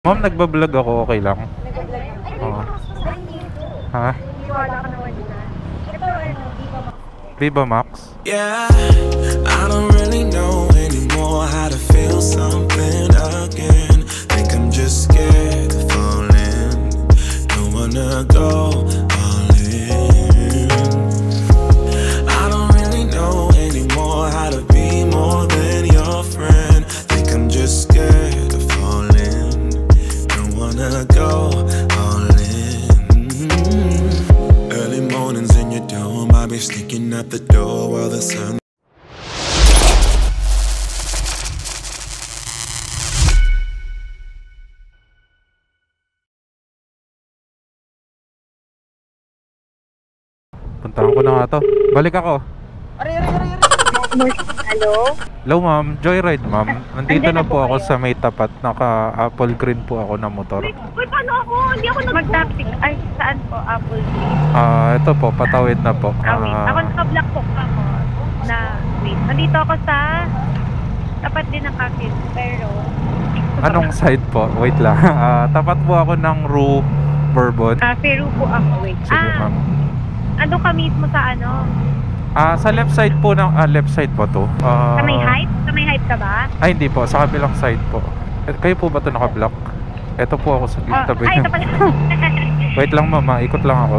Ma'am, nagbablog ako, okay lang? Nag-vlog ka? Oo. Ha? Iwala ka naman dyan. Ito Viva Max? Yeah, I don't really know anymore how to feel something again. Think I'm just scared of falling. Don't wanna go all in. I don't really know anymore how to be more than your friend. Think I'm just scared of falling. Don't wanna go all in. Early mornings in your dome, I'll be sneaking out the door while the sun. Puntahan ko na nga to. Balik ako. Hello? Hello ma'am, Joyride ma'am. Nandito na po ako sa may tapat. Naka-apple green po ako na motor. Uy, paano ako? Hindi ako mag-taxi. Ay, saan po? Apple Tree. Ito po, patawid na po. Wait. Ako naka-block po ako. Wait. Nandito ako sa tapat din ng akin. Pero Anong side po? Wait lang. Tapat po ako ng Rue Bourbon. Peru po ako. Wait. Sige ma'am. Ando ka mismo sa ano? Sa left side po ng left side po to. Sa may height? Sa may height ka ba? Ay hindi po, sa kabilang side po. Kayo po ba to naka-block? Ito po ako sa tabi. Ay, ito pala. Wait lang mama, ikot lang ako.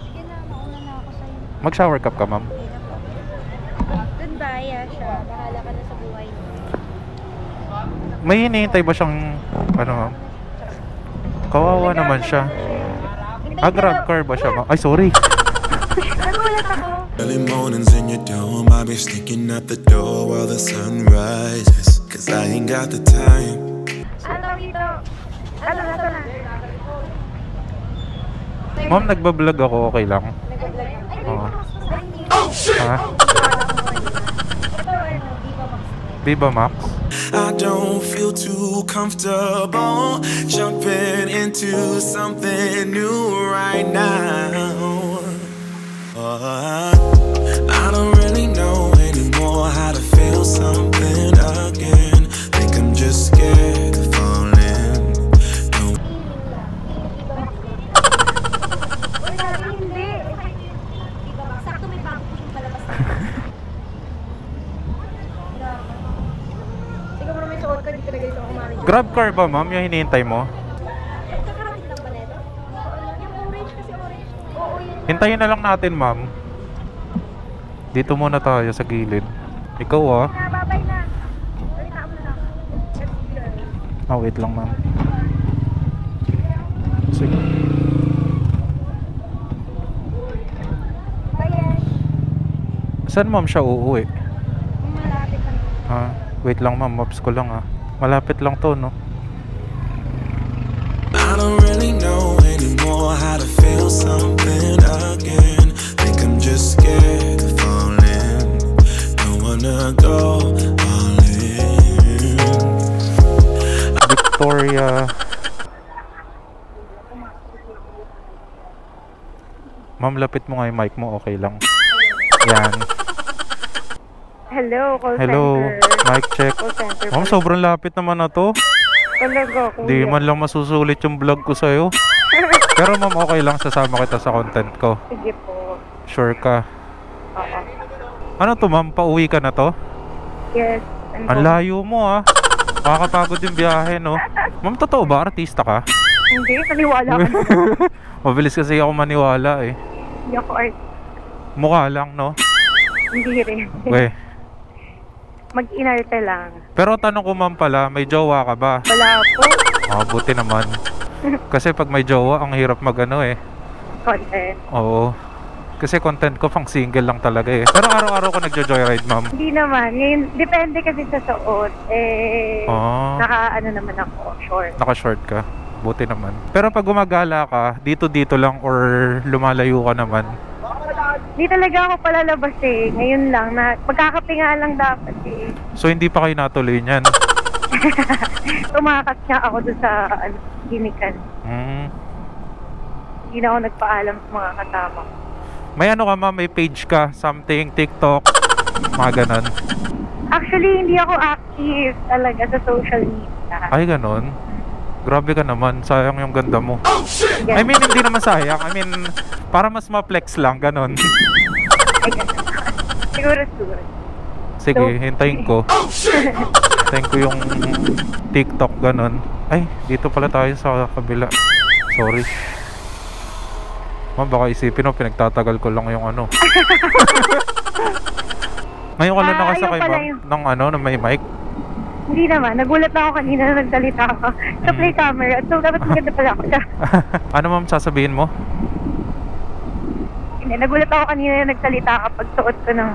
Sige na, mauna na ako sa'yo. Mag-shower cup ka ma'am. Doon ba? Siya. Bahala ka na sa buhay mo. May hinihintay ba siyang ano ma'am? Kawawa naman siya. Grab car ba siya ma'am? Ay sorry. Nagulat ako. Early mornings in your dome, I'll be sneaking out the door while the sun rises. Cause I ain't got the time. Ano dito? Ano na to na? Ma'am, nagbablog ako, okay lang? Nag-vlog ka? Oo. Oh, shit! Ha? Ito Viva Max? I don't feel too comfortable jumping into something new right now. I don't really know anymore how to feel something again. Think I'm just scared of falling. Don't. Hindi. Sakto may bago yung palabas. Siguro may suot ka, di ka na ganito ako manager. Grab car ba ma'am yung hinihintay mo? Kakarating lang ba nito? Yung orange kasi orange. Oo, yun. Hintayin na lang natin ma'am. Dito muna tayo sa gilid. Ikaw Babay na. Balita mo na lang. wait lang ma'am. Sige. Bayan. Saan ma'am siya uuwi? Malapit lang. Wait lang ma'am, maps ko lang Malapit lang to no? I don't really know anymore how to feel something again. Think I'm just scared of falling. Don't wanna go all in. Victoria. Ma'am, lapit mo nga yung mic mo, okay lang. Yan. Hello, call Hello, center. mic check. Call center. Ma'am, sobrang lapit naman na to. Talaga, kuya. Di man lang masusulit yung vlog ko sa'yo. Pero ma'am, okay lang, sasama kita sa content ko. Sige po. Sure ka. Oo. Ano to ma'am, pauwi ka na to? Yes. Ang layo mo Makakapagod yung biyahe no. Ma'am, totoo ba? Artista ka? Hindi, naniwala ka na. Mabilis kasi ako maniwala Hindi ako art. Mukha lang no? Hindi rin. Weh. Mag-inarte lang. Pero tanong ko ma'am pala, may jowa ka ba? Wala po. Buti naman. Kasi pag may jowa, ang hirap magano Content. Oo. Kasi content ko pang single lang talaga Pero araw-araw ko nagjo-joyride ma'am. Hindi naman. Ngayon, depende kasi sa suot. Naka-ano naman ako, short. Naka-short ka. Buti naman. Pero pag gumagala ka, dito lang or lumalayo ka naman? Hindi talaga ako palalabas Ngayon lang, magkakape nga lang dapat So hindi pa kayo natuloy niyan? Tumakas nga ako doon sa gimikan. Hmm. Hindi na ako nagpaalam sa mga kasama ko. May ano ka ma'am, may page ka, something, TikTok, mga ganon. Actually, hindi ako active talaga sa social media. Ay, ganon. Grabe ka naman, sayang yung ganda mo. Yes. I mean, hindi naman sayang. I mean, para mas ma-flex lang, ganon. Ay, ganun. Siguro. Sige, hintayin ko. Hintayin ko yung TikTok, ganon. Ay, dito pala tayo sa kabila. Sorry. Ma'am, baka isipin mo, pinagtatagal ko lang yung ano. Ngayon ka lang nakasakay, ayun pala ma'am, yun. ng ano, na may mic. Hindi naman. Nagulat na ako kanina na nagsalita ako sa play camera. So, dapat maganda pala ako siya. Ano ma'am, sasabihin mo? Hindi, nagulat ako kanina na nagsalita kapag suot ko ng,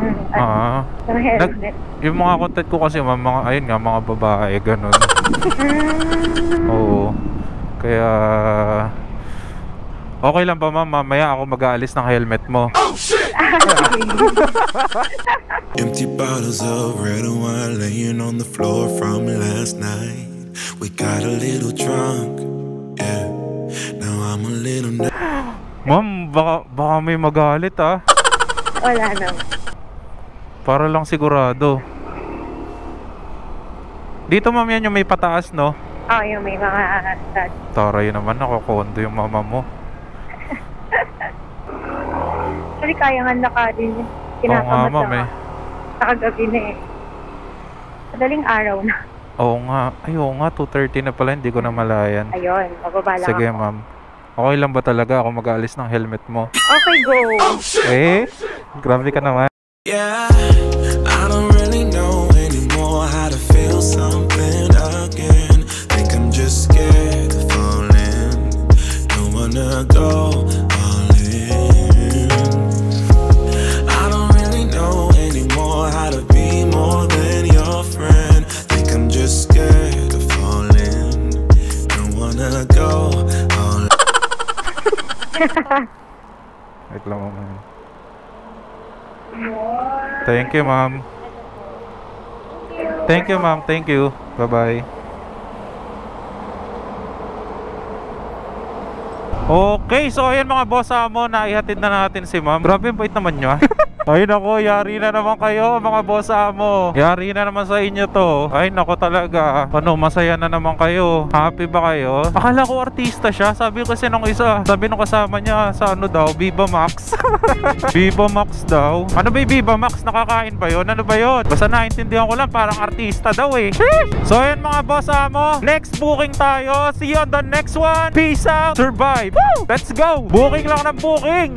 ng helmet. Yung mga content ko kasi ma'am, mga, ayun nga, mga babae, ganun. Oo. Kaya okay lang ba ma'am, mamaya ako mag-aalis ng helmet mo? Empty bottles of red wine laying on the floor from last night. We got a little drunk, yeah. Now I'm a little Ma'am, baka may magalit ah. Wala naman. Para lang sigurado. Dito ma'am yan yung may pataas, no? Oo, yung may mga Taray naman, nakokondo yung mama mo. Actually, kaya nga naka din. Oo nga ma'am eh. Nakagabi na eh. Madaling araw na. Oo nga. Ay, oo nga, 2:30 na pala, hindi ko na malayan. Ayun, mababa lang Sige ako. ma'am. Okay lang ba talaga ako mag-aalis ng helmet mo? Okay, go. Eh, grabe ka naman. Yeah, I don't really know anymore how to feel something again. Think I'm just scared of falling. Don't wanna go all in. I don't really know anymore how to be more than your friend. Think I'm just scared of falling. Don't wanna go all in. Wait lang ma'am. Thank you ma'am. Thank you ma'am, thank you. Bye-bye. Okay, so ayan mga boss amo, naihatid na natin si ma'am. Grabe, bait naman nyo ah. Ay nako, yari na naman kayo mga boss amo. Yari na naman sa inyo to. Ay nako talaga. Ano, masaya na naman kayo. Happy ba kayo? Akala ko artista siya. Sabi kasi nung isa, sabi nung kasama niya sa ano daw, Viva Max. Viva Max daw. Ano ba yung Viva Max? Nakakain ba yun? Ano ba yun? Basta naintindihan ko lang, parang artista daw eh. So ayan mga boss amo, next booking tayo. See you on the next one. Peace out. Survive. Woo! Let's go. Booking lang ng booking.